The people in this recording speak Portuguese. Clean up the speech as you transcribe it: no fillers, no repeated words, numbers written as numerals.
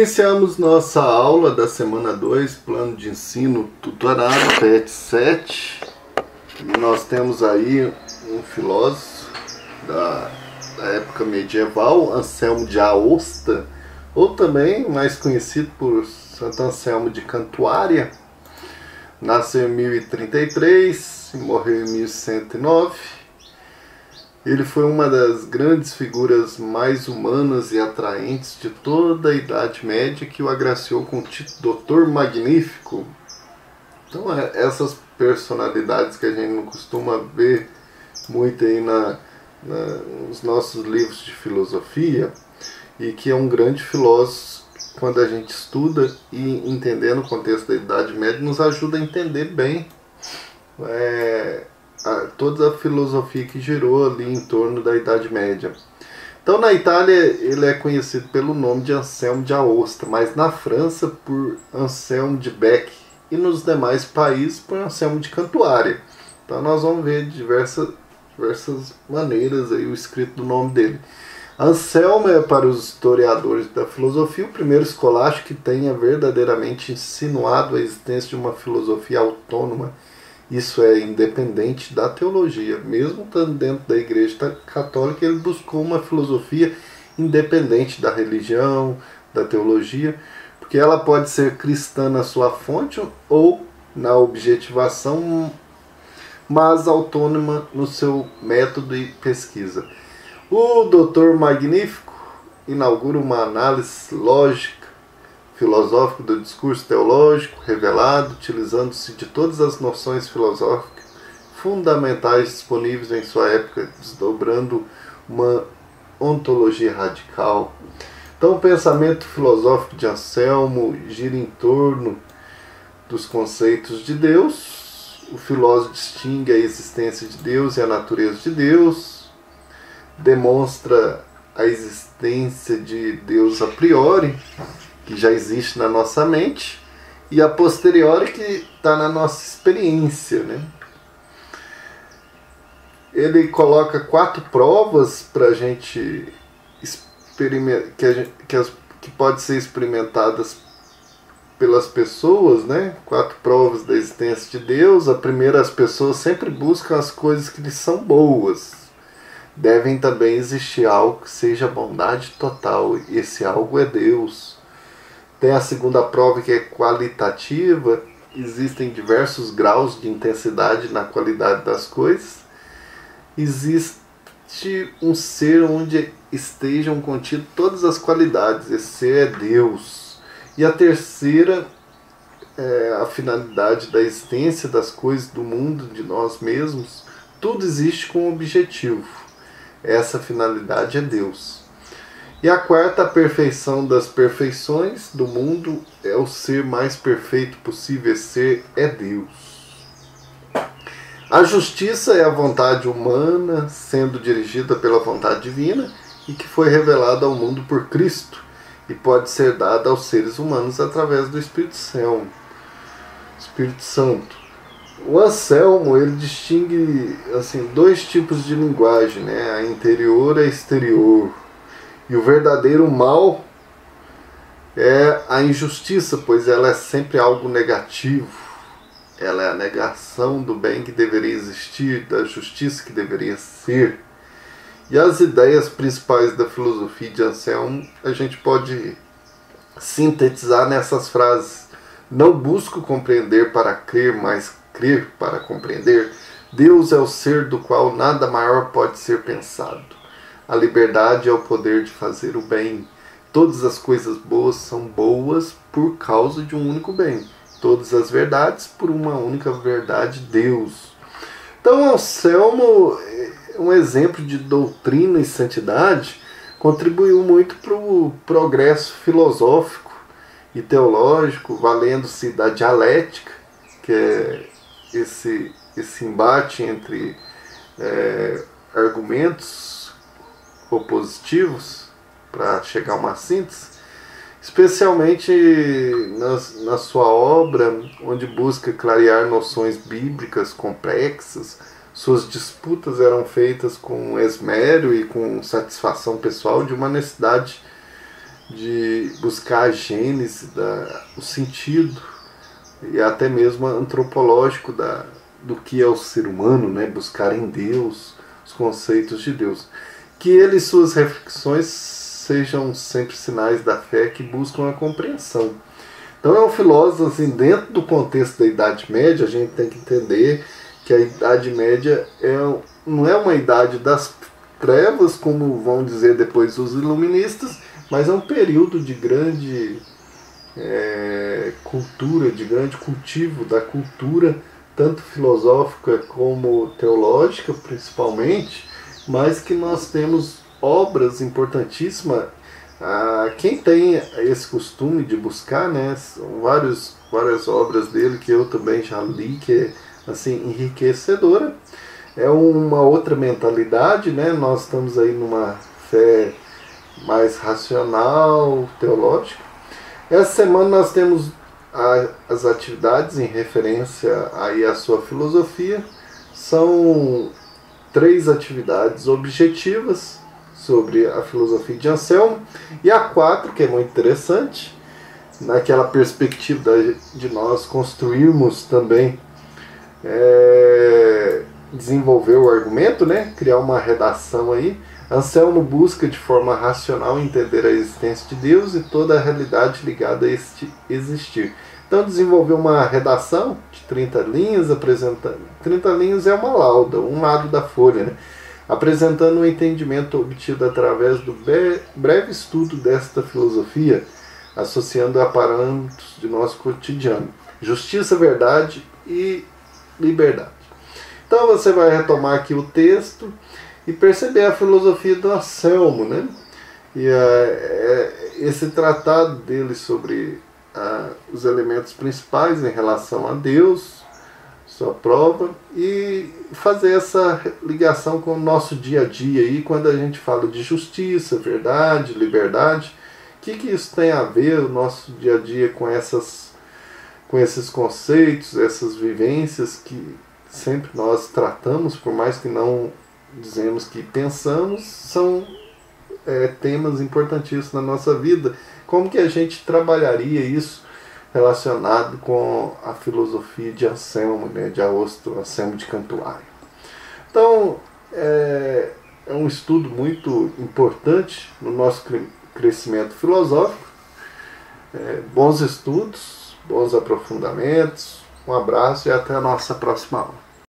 Iniciamos nossa aula da semana 2, plano de ensino tutorado, PET 7. E nós temos aí um filósofo da época medieval, Anselmo de Aosta, ou também mais conhecido por Santo Anselmo de Cantuária. Nasceu em 1033 e morreu em 1109. Ele foi uma das grandes figuras mais humanas e atraentes de toda a Idade Média, que o agraciou com o título Doutor Magnífico. Então, essas personalidades que a gente não costuma ver muito aí nos nossos livros de filosofia, e que é um grande filósofo quando a gente estuda e entendendo o contexto da Idade Média, nos ajuda a entender bem toda a filosofia que gerou ali em torno da Idade Média. Então, na Itália, ele é conhecido pelo nome de Anselmo de Aosta, mas na França por Anselmo de Bec, e nos demais países por Anselmo de Cantuária. Então, nós vamos ver diversas maneiras aí o escrito do nome dele. Anselmo é, para os historiadores da filosofia, o primeiro escolástico que tenha verdadeiramente insinuado a existência de uma filosofia autônoma. Isso é independente da teologia. Mesmo estando dentro da Igreja Católica, ele buscou uma filosofia independente da religião, da teologia, porque ela pode ser cristã na sua fonte ou na objetivação, mas autônoma no seu método e pesquisa. O Doutor Magnífico inaugura uma análise lógica, filosófico do discurso teológico revelado, utilizando-se de todas as noções filosóficas fundamentais disponíveis em sua época, desdobrando uma ontologia radical. Então, o pensamento filosófico de Anselmo gira em torno dos conceitos de Deus. O filósofo distingue a existência de Deus e a natureza de Deus, demonstra a existência de Deus a priori, que já existe na nossa mente, e a posteriori, que está na nossa experiência, né? Ele coloca 4 provas para a gente experimentar, que podem ser experimentadas pelas pessoas, né? 4 provas da existência de Deus. A primeira, as pessoas sempre buscam as coisas que lhes são boas. Devem também existir algo que seja bondade total, e esse algo é Deus. Tem a segunda prova, que é qualitativa. Existem diversos graus de intensidade na qualidade das coisas. Existe um ser onde estejam contidas todas as qualidades. Esse ser é Deus. E a terceira é a finalidade da existência das coisas, do mundo, de nós mesmos. Tudo existe com um objetivo. Essa finalidade é Deus. E a quarta, a perfeição das perfeições do mundo, é o ser mais perfeito possível. Esse ser é Deus. A justiça é a vontade humana sendo dirigida pela vontade divina e que foi revelada ao mundo por Cristo e pode ser dada aos seres humanos através do Espírito Santo. O Anselmo, ele distingue assim 2 tipos de linguagem, né? A interior e a exterior. E o verdadeiro mal é a injustiça, pois ela é sempre algo negativo. Ela é a negação do bem que deveria existir, da justiça que deveria ser. E as ideias principais da filosofia de Anselmo a gente pode sintetizar nessas frases. Não busco compreender para crer, mas crer para compreender. Deus é o ser do qual nada maior pode ser pensado. A liberdade é o poder de fazer o bem. Todas as coisas boas são boas por causa de um único bem. Todas as verdades por uma única verdade, Deus. Então, Anselmo, um exemplo de doutrina e santidade, contribuiu muito para o progresso filosófico e teológico, valendo-se da dialética, que é esse embate entre argumentos opositivos para chegar a uma síntese, especialmente na sua obra, onde busca clarear noções bíblicas complexas. Suas disputas eram feitas com esmero e com satisfação pessoal de uma necessidade de buscar a gênese, o sentido e até mesmo antropológico do que é o ser humano, né? Buscar em Deus os conceitos de Deus. Que ele e suas reflexões sejam sempre sinais da fé que buscam a compreensão. Então é um filósofo, assim, dentro do contexto da Idade Média, a gente tem que entender que a Idade Média não é uma idade das trevas, como vão dizer depois os iluministas, mas é um período de grande cultura, de grande cultivo da cultura, tanto filosófica como teológica, principalmente, mas que nós temos obras importantíssimas. Quem tem esse costume de buscar, né, são várias obras dele que eu também já li, que é assim, enriquecedora. É uma outra mentalidade, né? Nós estamos aí numa fé mais racional, teológica. Essa semana nós temos as atividades em referência aí à sua filosofia. São 3 atividades objetivas sobre a filosofia de Anselmo, e a 4, que é muito interessante, naquela perspectiva de nós construirmos também, desenvolver o argumento, né? Criar uma redação aí. Anselmo busca de forma racional entender a existência de Deus e toda a realidade ligada a este existir. Então desenvolveu uma redação de 30 linhas, apresentando. 30 linhas é uma lauda, um lado da folha, né? Apresentando um entendimento obtido através do breve estudo desta filosofia, associando a parâmetros de nosso cotidiano: justiça, verdade e liberdade. Então você vai retomar aqui o texto e perceber a filosofia do Anselmo, né? E esse tratado dele sobre os elementos principais em relação a Deus, sua prova, e fazer essa ligação com o nosso dia a dia aí, quando a gente fala de justiça, verdade, liberdade. O que isso tem a ver, o nosso dia a dia, com esses conceitos, essas vivências que sempre nós tratamos, por mais que não dizemos que pensamos, são temas importantíssimos na nossa vida. Como que a gente trabalharia isso relacionado com a filosofia de Anselmo, né, de Aosto, Anselmo de Cantuária? Então, é um estudo muito importante no nosso crescimento filosófico. Bons estudos, bons aprofundamentos. Um abraço e até a nossa próxima aula.